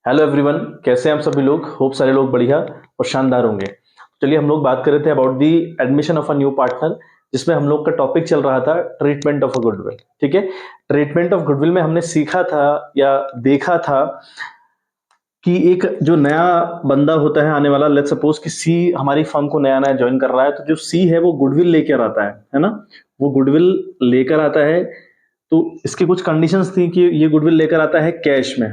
Hello everyone, कैसे हैं आप सभी लोग। होप सारे लोग बढ़िया और शानदार होंगे। चलिए हम लोग बात कर रहे थे about the admission of a new partner, जिसमें हम लोग का टॉपिक चल रहा था ट्रीटमेंट ऑफ अ गुडविल। ठीक है, ट्रीटमेंट ऑफ गुडविल में हमने सीखा था या देखा था कि एक जो नया बंदा होता है आने वाला, लेट्स सपोज कि सी हमारी फर्म को नया नया ज्वाइन कर रहा है, तो जो सी है वो गुडविल लेकर आता है ना। वो गुडविल लेकर आता है, तो इसकी कुछ कंडीशंस थी कि ये गुडविल लेकर आता है कैश में।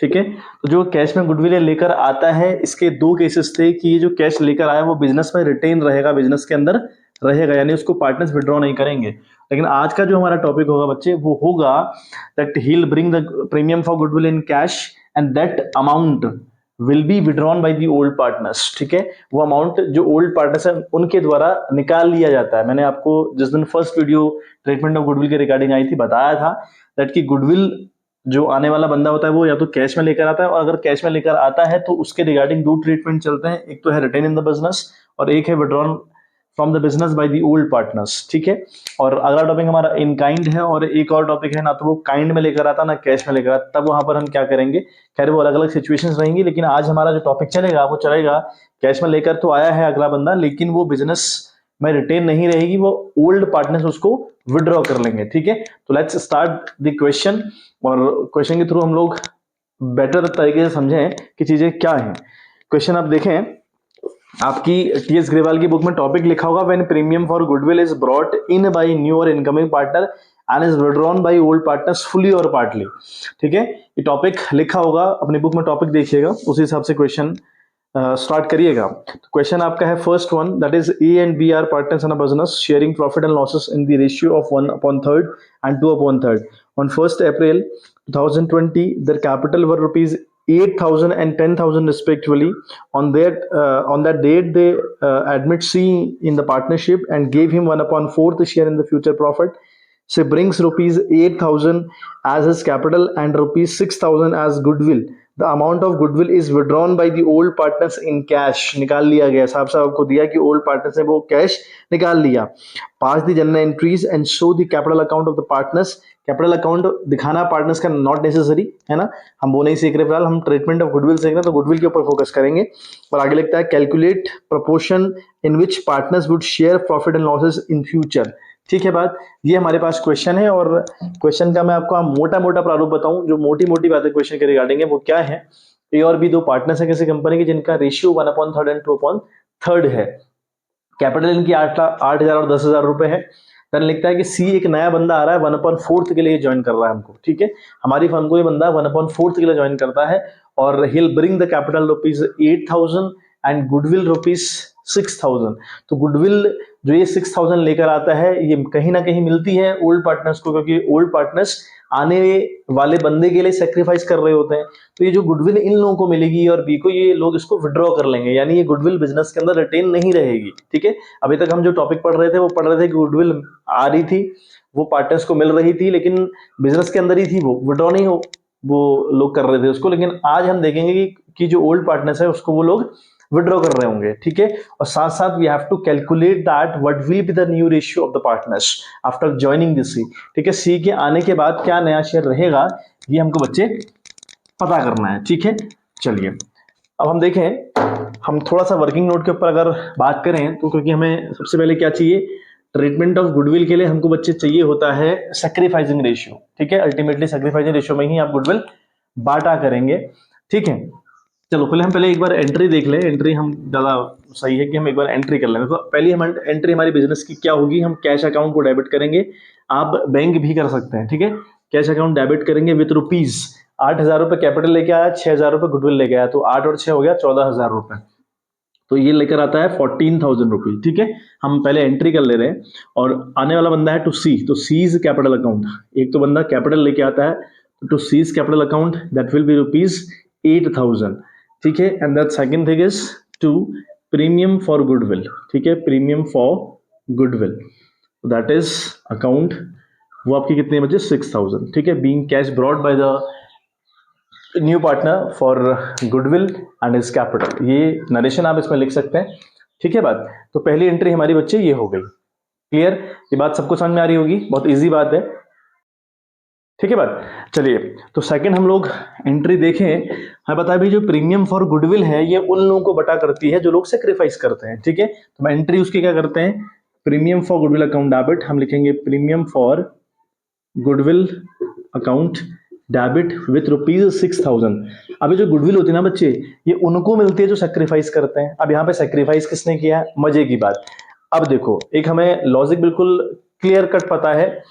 ठीक है, तो जो कैश में गुडविल लेकर आता है, इसके दो केसेस थे कि ये जो कैश लेकर आया वो बिजनेस में रिटेन रहेगा, बिजनेस के अंदर रहेगा, यानी उसको पार्टनर्स विड्रॉ नहीं करेंगे। लेकिन आज का जो हमारा टॉपिक होगा बच्चे, वो होगा that he will bring the premium for goodwill in cash and that amount will be withdrawn by the old partners. ठीक है, वो अमाउंट जो ओल्ड पार्टनर्स है उनके द्वारा निकाल लिया जाता है। मैंने आपको जिस दिन first video treatment of goodwill के रिगार्डिंग आई थी, बताया था दैट कि गुडविल जो आने वाला बंदा होता है वो या तो कैश में लेकर आता है, और अगर कैश में लेकर आता है तो उसके रिगार्डिंग दो ट्रीटमेंट चलते हैं। एक तो है रिटेन इन द बिजनेस और एक है withdrawn from the business by the old partners. ठीक है, और अगला टॉपिक हमारा इन काइंड है, और एक और टॉपिक है ना तो वो काइंड में लेकर आता ना कैश में लेकर आता, तब वहां पर हम क्या करेंगे। खैर वो अलग अलग सिचुएशंस रहेंगी, लेकिन आज हमारा जो टॉपिक चलेगा वो चलेगा कैश में लेकर तो आया है अगला बंदा, लेकिन वो बिजनेस में रिटेन नहीं रहेगी, वो ओल्ड पार्टनर्स उसको विड्रॉ कर लेंगे। ठीक है, तो लेट्स स्टार्ट द क्वेश्चन, और क्वेश्चन के थ्रू हम लोग बेटर तरीके से समझें कि चीजें क्या हैं। क्वेश्चन आप देखें, आपकी टीएस ग्रेवाल की बुक में टॉपिक लिखा होगा when premium for goodwill is brought in by new और incoming partner and is withdrawn by old partners fully और पार्टली। ठीक है, ये टॉपिक लिखा होगा अपनी बुक में, टॉपिक देखिएगा, उसी हिसाब से क्वेश्चन स्टार्ट करिएगा। क्वेश्चन आपका है first one, that is A and B are partners in a business sharing profit and losses in the ratio of 1/3 एंड 2/3 on 1st April 2020. Their capital were rupees 8,000 and 10,000 respectively. On that date, they admit C in the partnership and gave him 1/4 share in the future profit. So brings rupees 8,000 as his capital and rupees 6,000 as goodwill. The amount of goodwill is withdrawn by the old partners in cash. निकाल लिया गया, साहब साहब को दिया कि old partners ने वो कैश निकाल लिया। Pass the general entries and show the capital account of the partners. Capital account दिखाना पार्टनर्स का नॉट नेसेसरी है ना, हम वो नहीं सीख रहे फिलहाल, हम ट्रीटमेंट ऑफ गुडविल सीख रहे हैं, तो गुडविल के ऊपर फोकस करेंगे। और आगे लिखता है calculate proportion in which partners would share profit and losses in future. ठीक है बात, ये हमारे पास क्वेश्चन है, और क्वेश्चन का मैं आपको मोटा मोटा प्रारूप बताऊं, जो मोटी मोटी बातें क्वेश्चन के रिगार्डिंग है वो क्या है। ए और बी दो पार्टनर्स है किसी कंपनी के, जिनका रेशियो 1/3 एंड 2/3 है। कैपिटल इनकी 8,000 और 10,000 रुपए है। देन लिखता है कि सी एक नया बंदा आ रहा है 1/4 के लिए ज्वाइन कर रहा है हमको। ठीक है, हमारी फर्म को ये बंदा 1/4 के लिए ज्वाइन करता है, और he'll bring the capital rupees 8,000 and goodwill rupees 6,000। तो गुडविल जो ये 6,000 लेकर आता है, ये कहीं ना कहीं मिलती है ओल्ड पार्टनर्स को, क्योंकि ओल्ड पार्टनर्स आने वाले बंदे के लिए सेक्रीफाइस कर रहे होते हैं। तो ये जो गुडविल इन लोगों को मिलेगी और बी को, ये लोग इसको विड्रॉ कर लेंगे, यानी ये गुडविल बिजनेस के अंदर रिटेन नहीं रहेगी। ठीक है, अभी तक हम जो टॉपिक पढ़ रहे थे वो पढ़ रहे थे कि गुडविल आ रही थी, वो पार्टनर्स को मिल रही थी, लेकिन बिजनेस के अंदर ही थी, वो विड्रॉ नहीं हो वो लोग कर रहे थे उसको। लेकिन आज हम देखेंगे कि जो ओल्ड पार्टनर्स है उसको वो लोग विड्रॉ कर रहे होंगे। ठीक है, और साथ साथ we have to calculate that what will be the new ratio of the partners after joining this C. ठीक है, सी के आने के बाद क्या नया शेयर रहेगा, ये हमको बच्चे पता करना है। ठीक है, चलिए अब हम देखें, हम थोड़ा सा वर्किंग नोट के ऊपर अगर बात करें तो, क्योंकि हमें सबसे पहले क्या चाहिए, ट्रीटमेंट ऑफ गुडविल के लिए हमको बच्चे चाहिए होता है सैक्रिफाइसिंग रेशियो। ठीक है, अल्टीमेटली सैक्रिफाइसिंग रेशियो में ही आप गुडविल बांटा करेंगे। ठीक है, चलो पहले हम एक बार एंट्री देख लें। एंट्री हम ज़्यादा सही है कि हम एक बार एंट्री कर लें। तो पहली हम एंट्री हमारी बिजनेस की क्या होगी, हम कैश अकाउंट को डेबिट करेंगे। आप बैंक भी कर सकते हैं। ठीक है, कैश अकाउंट डेबिट करेंगे विथ रुपीज 8,000 रुपये कैपिटल लेके आया, 6,000 रुपये गुडविल लेके आया, तो 8 और 6 हो गया 14,000 रुपये। तो ये लेकर आता है 14,000 रुपीज। ठीक है, हम पहले एंट्री कर ले रहे हैं, और आने वाला बंदा है टू सी, तो सीज कैपिटल अकाउंट। एक तो बंदा कैपिटल लेके आता है, to C's capital account that will be rupees 8,000। ठीक है, and that second thing is to premium for goodwill. ठीक है, premium for goodwill that is account, वो आपकी कितने बचे 6,000। ठीक है, being cash brought by the new partner for goodwill and his capital. ये नरेशन आप इसमें लिख सकते हैं। ठीक है बात, तो पहली एंट्री हमारी बच्चे ये हो गई। क्लियर, ये बात सबको समझ में आ रही होगी, बहुत इजी बात है। ठीक है बात। चलिए, तो सेकंड हम लोग एंट्री देखें, हमें पता है भाई जो प्रीमियम फॉर गुडविल है ये उन लोगों को बटा करती है जो लोग सेक्रीफाइस करते हैं, ठीक है। तो हम एंट्री उसकी क्या करते हैं, premium for goodwill account debit, हम लिखेंगे premium for goodwill account debit with ₹6,000। अभी जो गुडविल होती है ना बच्चे, ये उनको मिलती है जो सेक्रीफाइस करते हैं। अब यहाँ पे सेक्रीफाइस किसने किया है, मजे की बात। अब देखो, एक हमें लॉजिक बिल्कुल क्लियर कट पता है,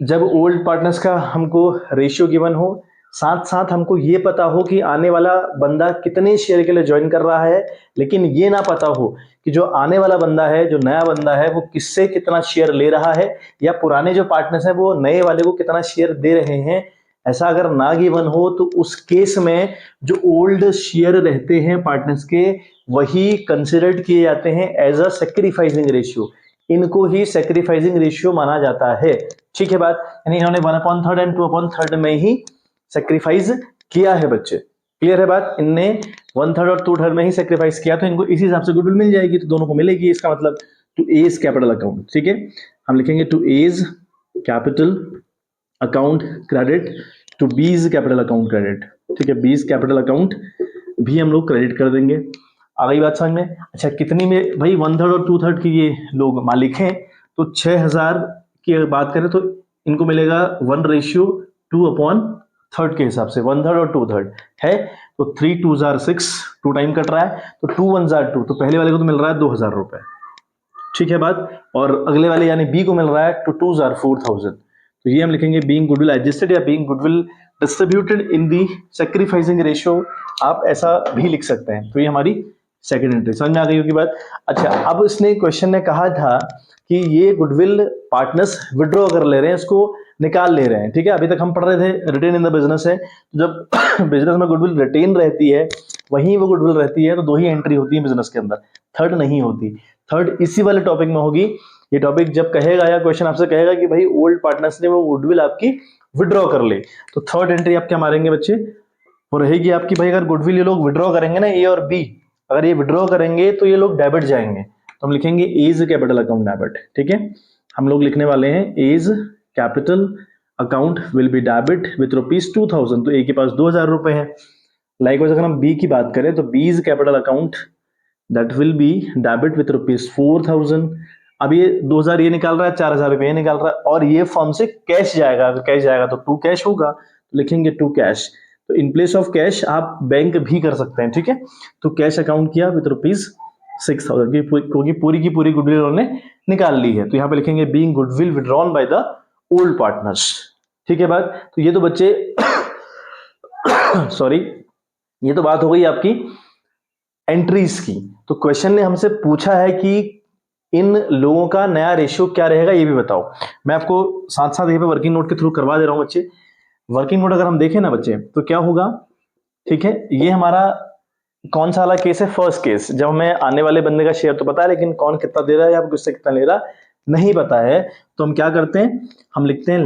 जब ओल्ड पार्टनर्स का हमको रेशियो गिवन हो, साथ साथ हमको ये पता हो कि आने वाला बंदा कितने शेयर के लिए ज्वाइन कर रहा है, लेकिन ये ना पता हो कि जो आने वाला बंदा है, जो नया बंदा है, वो किससे कितना शेयर ले रहा है, या पुराने जो पार्टनर्स हैं वो नए वाले को कितना शेयर दे रहे हैं। ऐसा अगर ना गिवन हो तो उस केस में जो ओल्ड शेयर रहते हैं पार्टनर्स के, वही कंसिडर्ड किए जाते हैं एज अ सेक्रीफाइसिंग रेशियो। इनको ही सेक्रीफाइसिंग रेशियो माना जाता है, ठीक है बात। यानी इन्होंने 1/3 एंड 2/3 में ही सेक्रीफाइस किया है बच्चे, क्लियर है बात। इनने 1/3 और 2/3 में ही सेक्रीफाइस किया, तो इनको इसी हिसाब से गुडविल मिल जाएगी, तो दोनों को मिलेगी। इसका मतलब टू एज कैपिटल अकाउंट, ठीक है। हम लिखेंगे to A's capital account credit to B's capital account credit, ठीक है। बीज कैपिटल अकाउंट भी हम लोग क्रेडिट कर देंगे। आ गई बात समझ में। अच्छा, कितनी में भाई 1/3 और 2/3 की ये लोग मालिक हैं, तो 6,000 की अगर बात करें तो इनको मिलेगा 1:2/3 के हिसाब से, 1/3 और 2/3 है, तो 3 2 are 6, 2 टाइम कट रहा है, तो 2 1 are 2, तो पहले वाले को तो मिल रहा है 2,000 रुपए, ठीक है बात। और अगले वाले यानी बी को मिल रहा है तो 2 are 4,000। तो ये हम लिखेंगे बीइंग गुडविल एडजस्टेड या being goodwill distributed in the sacrificing ratio, आप ऐसा भी लिख सकते हैं। तो ये हमारी सेकंड एंट्री, समझ में आ गई होगी बात। अच्छा, अब इसने क्वेश्चन ने कहा था कि ये गुडविल पार्टनर्स विड्रॉ कर ले रहे हैं, इसको निकाल ले रहे हैं, ठीक है। अभी तक हम पढ़ रहे थे रिटेन इन द बिजनेस है, जब बिजनेस में गुडविल रिटेन रहती है वहीं वो गुडविल रहती है, तो 2 ही एंट्री होती है बिजनेस के अंदर, थर्ड नहीं होती। थर्ड इसी वाले टॉपिक में होगी। ये टॉपिक जब कहेगा या क्वेश्चन आपसे कहेगा कि भाई ओल्ड पार्टनर्स ने वो गुडविल आपकी विड्रॉ कर ले, तो थर्ड एंट्री आप क्या मारेंगे बच्चे, वो रहेगी आपकी भाई अगर गुडविल ये लोग विड्रॉ करेंगे ना, ए और बी, अगर ये विड्रॉ करेंगे तो ये लोग डेबिट जाएंगे, तो हम लिखेंगे एज कैपिटल अकाउंट डेबिट, ठीक है। हम लोग लिखने वाले हैं A's capital account will be debit with ₹2,000, तो ए के पास 2,000 रुपए है। लाइकवाइज अगर हम बी की बात करें तो बीज capital account that will be debit with ₹4,000। अब ये 2,000 ये निकाल रहा है, 4,000 रुपए ये निकाल रहा है, और ये फॉर्म से कैश जाएगा, अगर कैश जाएगा तो टू कैश होगा, तो लिखेंगे टू कैश। तो इन प्लेस ऑफ कैश आप बैंक भी कर सकते हैं, ठीक है। तो कैश अकाउंट किया विथ ₹6,000 क्योंकि पूरी की पूरी गुडविल उन्होंने निकाल ली है, तो यहाँ पे लिखेंगे being goodwill withdrawn by the old partners, ठीक है बात। तो ये तो बच्चे सॉरी, ये तो बात हो गई आपकी एंट्रीज की। तो क्वेश्चन ने हमसे पूछा है कि इन लोगों का नया रेशियो क्या रहेगा, ये भी बताओ। मैं आपको साथ साथ यहाँ पे वर्किंग नोट के थ्रू करवा दे रहा हूं बच्चे। वर्किंग नोट अगर हम देखें ना बच्चे, तो क्या होगा, ठीक है। ये हमारा कौन सा वाला केस है, फर्स्ट केस, जब हमें आने वाले बंदे का शेयर तो पता है, लेकिन कौन कितना दे रहा है या किससे कितना ले रहा नहीं पता है, तो हम क्या करते हैं, हम लिखते हैं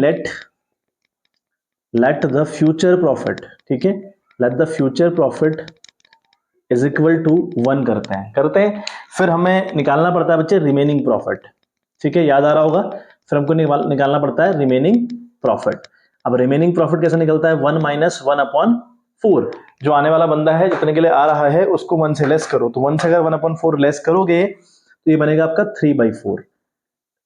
लेट द फ्यूचर प्रॉफिट, ठीक है, let the future profit is equal to 1 करते हैं। फिर हमें निकालना पड़ता है बच्चे रिमेनिंग प्रॉफिट, ठीक है, याद आ रहा होगा। फिर हमको निकालना पड़ता है रिमेनिंग प्रॉफिट। अब रिमेनिंग प्रॉफिट कैसे निकलता है, 1 - 1/4। जो आने वाला बंदा है जितने के लिए आ रहा है उसको 1 से लेस करो, तो 1 से अगर 1/4 लेस करोगे तो ये बनेगा आपका 3/4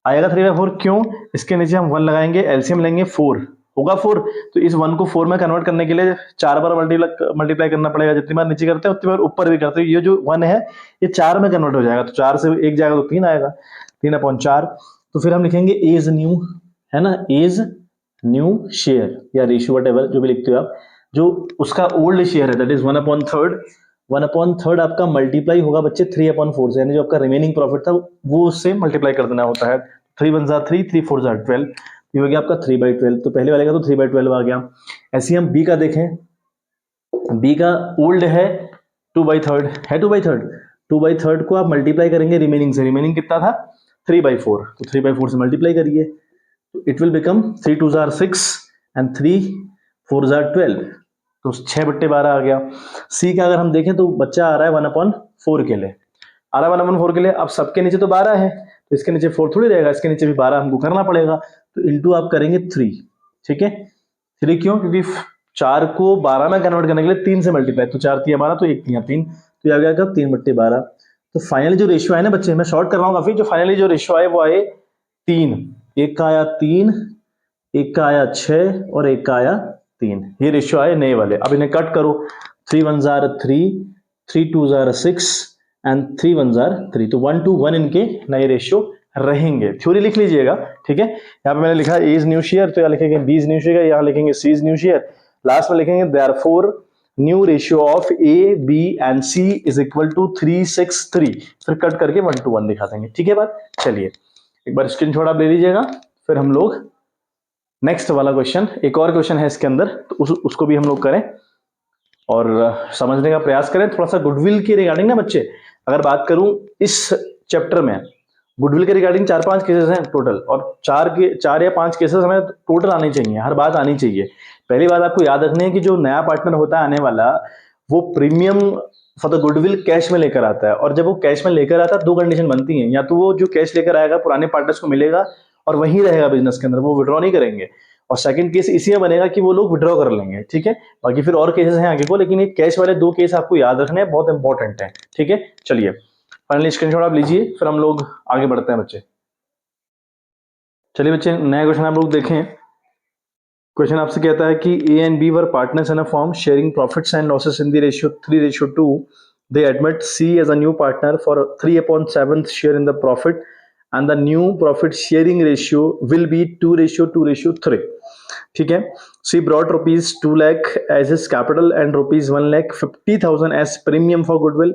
आएगा। 3/4 क्यों, इसके नीचे हम 1 लगाएंगे, एलसीएम लेंगे 4 होगा 4, तो इस 1 को 4 में कन्वर्ट करने के लिए 4 बार मल्टीप्लाई करना पड़ेगा, जितनी बार नीचे करते हैं उतनी बार ऊपर भी करते हैं। ये जो 1 है ये 4 में कन्वर्ट हो जाएगा, तो 4 से 1 जाएगा तो 3 आएगा, 3/4। तो फिर हम लिखेंगे एज न्यू, है ना, एज न्यू शेयर या रेशियो वट एवर जो भी लिखते हो आप, जो उसका ओल्ड शेयर है दैट इज 1/3। 1/3 आपका मल्टीप्लाई होगा बच्चे 3/4 से, यानी जो आपका रिमेनिंग प्रॉफिट था वो उससे मल्टीप्लाई कर देना होता है। 3 1 3, 3 4 12, ये हो गया आपका 3/12। तो पहले वाले का तो 3/12 आ गया। ऐसे ही हम बी का देखें, बी का ओल्ड है 2/3 है, 2/3 को आप मल्टीप्लाई करेंगे रिमेनिंग से, रिमेनिंग कितना था 3/4, तो 3/4 से मल्टीप्लाई करिए, तो इट विल बिकम 3 2 6 एंड 3 4 12, तो 6/12 आ गया। सी का अगर हम देखें तो बच्चा आ रहा है 1/4 के लिए, आ रहा है 1/4 के लिए। अब सबके नीचे तो 12 है, तो इसके नीचे 4 थोड़ी रहेगा, इसके नीचे भी 12 हमको करना पड़ेगा, तो इंटू आप करेंगे 3, ठीक है। 3 क्यों? क्योंकि 4 को 12 में कन्वर्ट करने के लिए 3 से मल्टीप्लाई, तो 4 3 12 तो 1 3 3, तो ये आ गया 3/12। तो फाइनली जो रेशियो है ना बच्चे, मैं शॉर्ट कर रहा हूँ काफी, जो फाइनली जो रेशियो आए वो आए 3, एक का आया 3, एक का आया 6 और एक का आया 3, ये रेशियो आए नए वाले। अब इन्हें कट करो, 3 1 जार 3, 3 2 जार 6 एंड 3 1 जार 3, तो 1 to 1 इनके नए रेशियो रहेंगे। थ्योरी लिख लीजिएगा, ठीक है। यहाँ पे मैंने लिखा ए इज न्यू शेयर, तो यहाँ लिखेंगे बी इज न्यू शेयर, यहाँ लिखेंगे C is new share, last में लिखेंगे therefore new ratio of A B and C is equal to 3 6 3, फिर कट करके 1 to 1 दिखा देंगे, ठीक है बात। चलिए एक बार स्क्रीनशॉट आप ले लीजिएगा, फिर हम लोग नेक्स्ट वाला क्वेश्चन, एक और क्वेश्चन है इसके अंदर, तो उसको भी हम लोग करें और समझने का प्रयास करें। थोड़ा सा गुडविल के रिगार्डिंग ना बच्चे, अगर बात करूं इस चैप्टर में गुडविल के रिगार्डिंग 4-5 केसेस हैं टोटल, और 4 या 5 केसेस हमें टोटल आने चाहिए, हर बात आनी चाहिए। पहली बात आपको याद रखनी है कि जो नया पार्टनर होता है आने वाला, वो premium for the goodwill cash में लेकर आता है, और जब वो कैश में लेकर आता है 2 कंडीशन बनती हैं, या तो वो जो कैश लेकर आएगा पुराने पार्टनर्स को मिलेगा और वहीं रहेगा बिजनेस के अंदर, वो विड्रॉ नहीं करेंगे, और सेकंड केस इसी में बनेगा कि वो लोग विड्रॉ कर लेंगे, ठीक है। बाकी फिर और केसेस हैं आगे को, लेकिन ये कैश वाले 2 केस आपको याद रखने हैं, बहुत इंपॉर्टेंट है, ठीक है। चलिए फाइनली स्क्रीनशॉट आप लीजिए, फिर हम लोग आगे बढ़ते हैं बच्चे। चलिए बच्चे नया क्वेश्चन आप लोग देखें। क्वेश्चन आपसे कहता है कि A and B were partners in a firm sharing profits and losses in the ratio 3:2। They admit C as a new partner for 3/7 share in the profit and the new profit sharing ratio will be 2:3। ठीक है। C brought rupees 2 lakh as his capital and rupees 1,50,000 as premium for goodwill.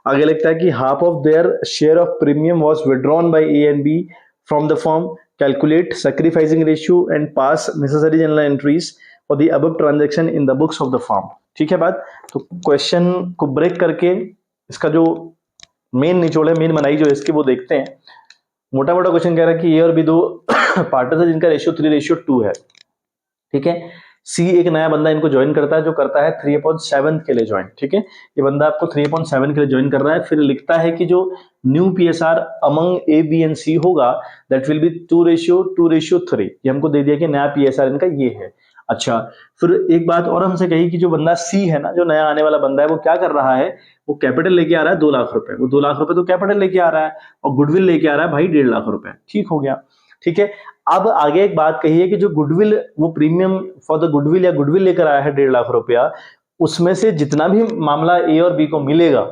आगे लिखता है कि half of their share of premium was withdrawn by A and B from the firm. Calculate sacrificing ratio and pass necessary journal entries for the above transaction in the books of the firm. ठीक है बात। तो question को break करके इसका जो main निचोड़ है, मेन बनाई जो है इसकी, वो देखते हैं। मोटा मोटा क्वेश्चन कह रहा है कि ए और बी दो पार्टनर्स है जिनका रेशियो 3:2 है। ठीक है। सी एक नया बंदा इनको ज्वाइन करता है, जो करता है 3/7 के लिए ज्वाइन। ठीक है। ये बंदा आपको 3/7 के लिए ज्वाइन कर रहा है। फिर लिखता है कि जो new PSR among A B and C होगा दैट विल बी 2:3। ये हमको दे दिया कि नया पीएसआर इनका ये है। अच्छा, फिर एक बात और हमसे कही कि जो बंदा सी है ना, जो नया आने वाला बंदा है, वो क्या कर रहा है, वो कैपिटल लेके आ रहा है 2 लाख रुपए। वो 2 लाख रुपए तो कैपिटल लेके आ रहा है, और गुडविल लेके आ रहा है भाई 1.5 लाख रुपए। ठीक हो गया। ठीक है। अब आगे एक बात कही है कि जो गुडविल, वो प्रीमियम फॉर द गुडविल या गुडविल लेकर आया है 1.5 लाख रुपया, उसमें से जितना भी मामला ए और बी को मिलेगा,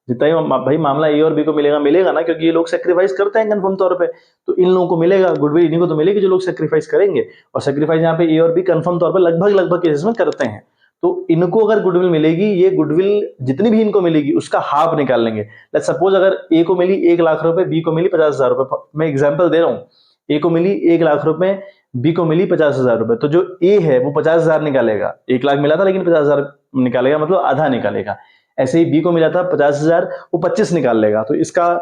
जितना ही भाई मामला ए और बी को मिलेगा ना, क्योंकि ये लोग सेक्रीफाइस करते हैं कंफर्म तौर पे, तो इन लोगों को मिलेगा, गुडविल इन्हीं को तो मिलेगी जो लोग सेक्रीफाइस करेंगे। और सेक्रीफाइस यहाँ पे ए और बी कंफर्म तौर पे लगभग केसेस में करते हैं। तो इनको अगर गुडविल मिलेगी, ये गुडविल जितनी भी इनको मिलेगी उसका हाफ निकाल लेंगे। लेट्स सपोज अगर ए को मिली 1 लाख रुपए, बी को मिली 50,000 रुपए, मैं एग्जाम्पल दे रहा हूँ। ए को मिली 1 लाख रुपए, बी को मिली 50,000 रुपए, तो जो ए है वो 50,000 निकालेगा। 1 लाख मिला था लेकिन 50,000 निकालेगा, मतलब आधा निकालेगा। ऐसे ही बी को मिला था 50,000, वो 25 निकाल लेगा। तो इसका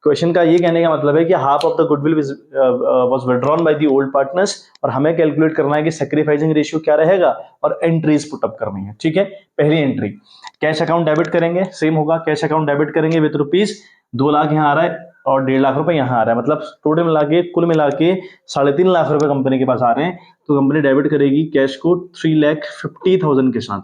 क्वेश्चन का ये कहने का मतलब है कि half of the goodwill was withdrawn by the old partners, और हमें कैलकुलेट करना है कि सैक्रिफाइसिंग रेशियो क्या रहेगा, और एंट्रीज पुट अप करनी है। ठीक है। पहली एंट्री कैश अकाउंट डेबिट करेंगे, सेम होगा। कैश अकाउंट डेबिट करेंगे विद रुपीज 2 लाख यहाँ आ रहा है और 1.5 लाख रुपए यहाँ आ रहा है, मतलब टोटल मिला के कुल मिला के 3.5 लाख रुपए कंपनी के पास आ रहे हैं। तो कंपनी डेबिट करेगी कैश को 3,50,000 के साथ।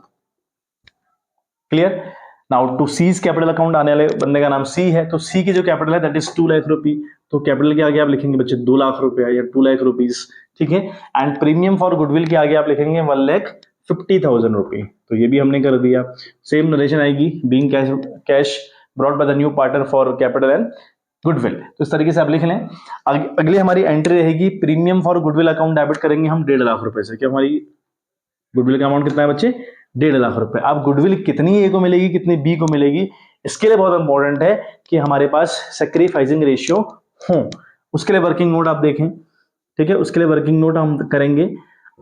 Clear. Now to C's capital account आने वाले बंदे का नाम सी है, तो सी की जो कैपिटल है दैट इज 2 लाख रुपए। तो कैपिटल के आगे आप लिखेंगे बच्चे 2 लाख रुपया या 2 लाख रुपीज। ठीक है। एंड प्रीमियम फॉर गुडविल के आगे आप लिखेंगे 1,50,000 रुपए। तो ये भी हमने कर दिया। सेम नरेशन आएगी, being cash brought by the new partner for capital and goodwill. तो इस तरीके से आप लिख लें। अगली हमारी एंट्री रहेगी premium for goodwill account debit करेंगे हम 1.5 लाख रुपए से। क्या हमारी गुडविल का अमाउंट कितना है बच्चे? 1.5 लाख रुपए। अब गुडविल कितनी ए को मिलेगी, कितनी बी को मिलेगी, इसके लिए बहुत इंपॉर्टेंट है कि हमारे पास सैक्रिफाइसिंग रेशियो हो। उसके लिए वर्किंग नोट आप देखें। ठीक है। उसके लिए वर्किंग नोट हम करेंगे।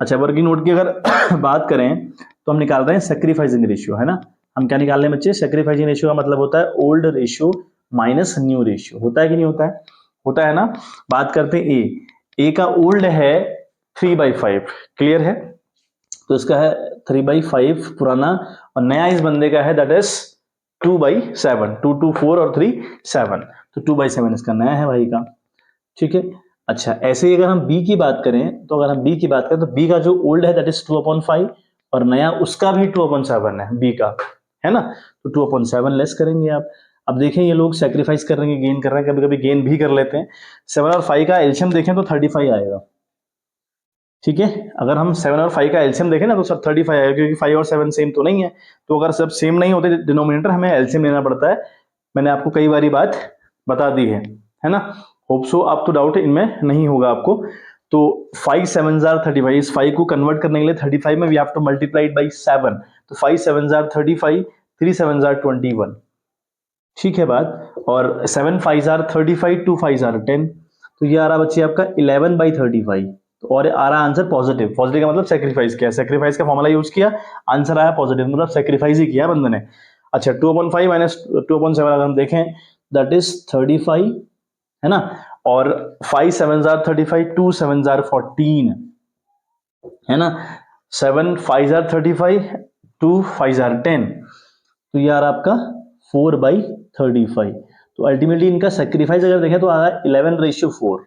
अच्छा, वर्किंग नोट की अगर बात करें तो हम निकाल रहे हैं सैक्रिफाइसिंग रेशियो, है ना। हम क्या निकाल रहे हैं बच्चे? सैक्रिफाइसिंग रेशियो का मतलब होता है old ratio minus new ratio. होता है कि नहीं होता है? होता है ना। बात करते हैं ए का ओल्ड है 3/5। क्लियर है। तो इसका है 3/5 पुराना, और नया इस बंदे का है दैट इज 2/7। 2 2 4 और 3 7, तो 2/7 इसका नया है भाई का। ठीक है। अच्छा, ऐसे ही अगर हम बी की बात करें तो बी का जो ओल्ड है दैट इज 2/5 और नया उसका भी 2/7 है बी का, है ना। तो 2/7 लेस करेंगे आप। अब देखें ये लोग सेक्रीफाइस कर रहे हैं, गेन कर रहे हैं, कभी कभी गेन भी कर लेते हैं। 7 और 5 का एल्शियम देखें तो 35 आएगा, ठीक है। अगर हम 7 और 5 का एल्शियम देखें ना तो सब 35 आएगा, क्योंकि 5 और 7 सेम तो नहीं है। तो अगर सब सेम नहीं होते डिनोमिनेटर, हमें एल्शियम लेना पड़ता है। मैंने आपको कई बारी बात बता दी है ना। होप सो आप तो डाउट इनमें नहीं होगा आपको। तो 5 7 जार 35, इस 5 को कन्वर्ट करने के लिए 35 में we have to multiply it by 7। तो 5 7 जार 35, 3 7 जार 21, ठीक है बात। और 7 5 जार 35, 2 5 जार 10। तो ये आ रहा बच्चे आपका 11/35। तो और आ रहा आंसर पॉजिटिव। पॉजिटिव का मतलब सेक्रीफाइस किया, सेक्रीफाइस का फॉर्मूला यूज किया, आंसर आया पॉजिटिव, मतलब सेक्रीफाइस ही किया बंदे ने। अच्छा, 2/5 माइनस 2/7 अगर हम देखें दैट इज 35, है ना। और 5 7 जार 35, 2 7 जार 14, है ना। 7 5 जार 35, 2 5 जार 10। तो ये आ रहा आपका 4/35। तो अल्टीमेटली इनका सेक्रीफाइस अगर देखें तो आ रहा है 11/4,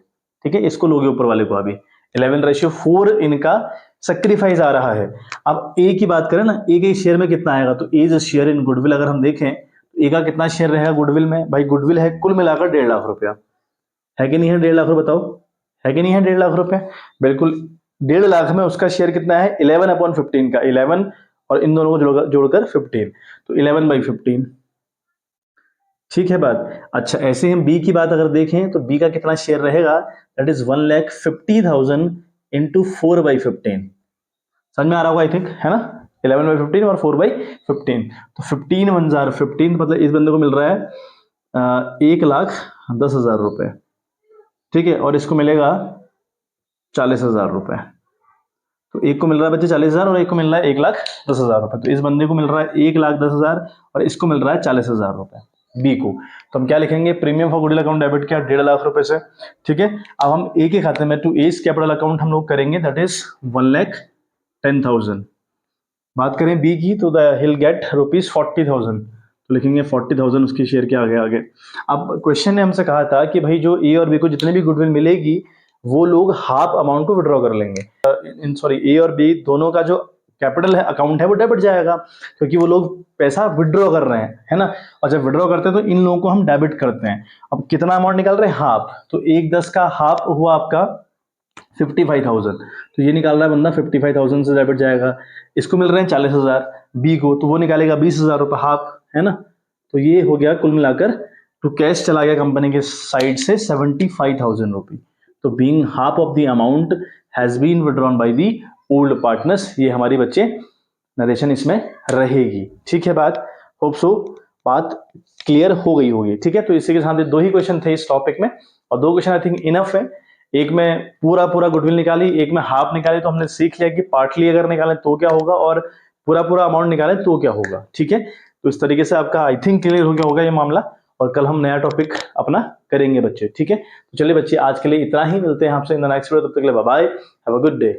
ठीक है। इसको लोगे ऊपर वाले को, अभी 11/4 इनका सेक्रीफाइस आ रहा है। अब ए की बात करें ना, ए के शेयर में कितना आएगा, तो ए शेयर इन गुडविल अगर हम देखें तो ए का कितना शेयर रहेगा गुडविल में। भाई गुडविल है कुल मिलाकर 1.5 लाख रुपया, है कि नहीं है 1.5 लाख रुपये, बताओ है कि नहीं है 1.5 लाख रुपए। बिल्कुल, 1.5 लाख में उसका शेयर कितना है 11/15 का, 11 और इन दोनों को जोड़कर 15, तो 11/15, ठीक है बात। अच्छा, ऐसे हम बी की बात अगर देखें तो बी का कितना शेयर रहेगा, दैट इज 1,50,000 इंटू 4/15। समझ में आ रहा होगा आई थिंक, है ना। 11/15 और 4/15, तो 15 1 जार 15, मतलब इस बंदे को मिल रहा है 1,10,000 रुपए, ठीक है। और इसको मिलेगा 40,000 रुपए। तो एक को मिल रहा है बच्चे 40,000 और एक को मिल रहा है 1,10,000 रुपए। तो इस बंदे को मिल रहा है 1,10,000 और इसको मिल रहा है 40,000 रुपए बी को। तो हम क्या लिखेंगे, premium for goodwill account debit किया 1.5 लाख रुपए से, ठीक है। अब हम ए के खाते में टू एज कैपिटल अकाउंट हम लोग करेंगे, दैट इज 1,10,000। बात करें बी की तो हिल गेट ₹40,000, तो लिखेंगे 40,000 उसकी शेयर के आगे। अब क्वेश्चन ने हमसे कहा था कि भाई जो ए और बी को जितने भी गुडविल मिलेगी वो लोग हाफ अमाउंट को विड्रॉ कर लेंगे। ए और बी दोनों का जो कैपिटल है अकाउंट है वो डेबिट जाएगा, क्योंकि वो लोग पैसा विड्रॉ कर रहे हैं, है ना। और जब विड्रॉ करते हैं तो इन लोगों को हम डेबिट करते हैं। अब कितना अमाउंट निकाल रहे हैं, हाफ। तो 1/10 का हाफ हुआ आपका 55,000, तो ये निकाल रहा है बंदा 55,000 से डेबिट जाएगा। इसको मिल रहे हैं 40,000 बी को, तो वो निकालेगा 20,000 रुपए हाफ, है ना। तो ये हो गया कुल मिलाकर, तो कैश चला गया कंपनी के साइड से 75,000 रुपी। तो being half of the amount has been withdrawn by the old partners. ये हमारी बच्चे नरेशन इसमें रहेगी, ठीक है बात। होप सो बात क्लियर हो गई होगी, ठीक है। तो इसी के साथ 2 ही क्वेश्चन थे इस टॉपिक में, और 2 क्वेश्चन आई थिंक इनफ है। एक में पूरा गुडविल निकाली, एक में हाफ निकाली, तो हमने सीख लिया कि पार्टली अगर निकालें तो क्या होगा और पूरा अमाउंट निकालें तो क्या होगा, ठीक है। तो इस तरीके से आपका आई थिंक क्लियर हो गया होगा ये मामला, और कल हम नया टॉपिक अपना करेंगे बच्चे, ठीक है। तो चलिए बच्चे आज के लिए इतना ही, मिलते हैं आपसे इन द नेक्स्ट वीडियो, तब तक के लिए bye bye, have a good day.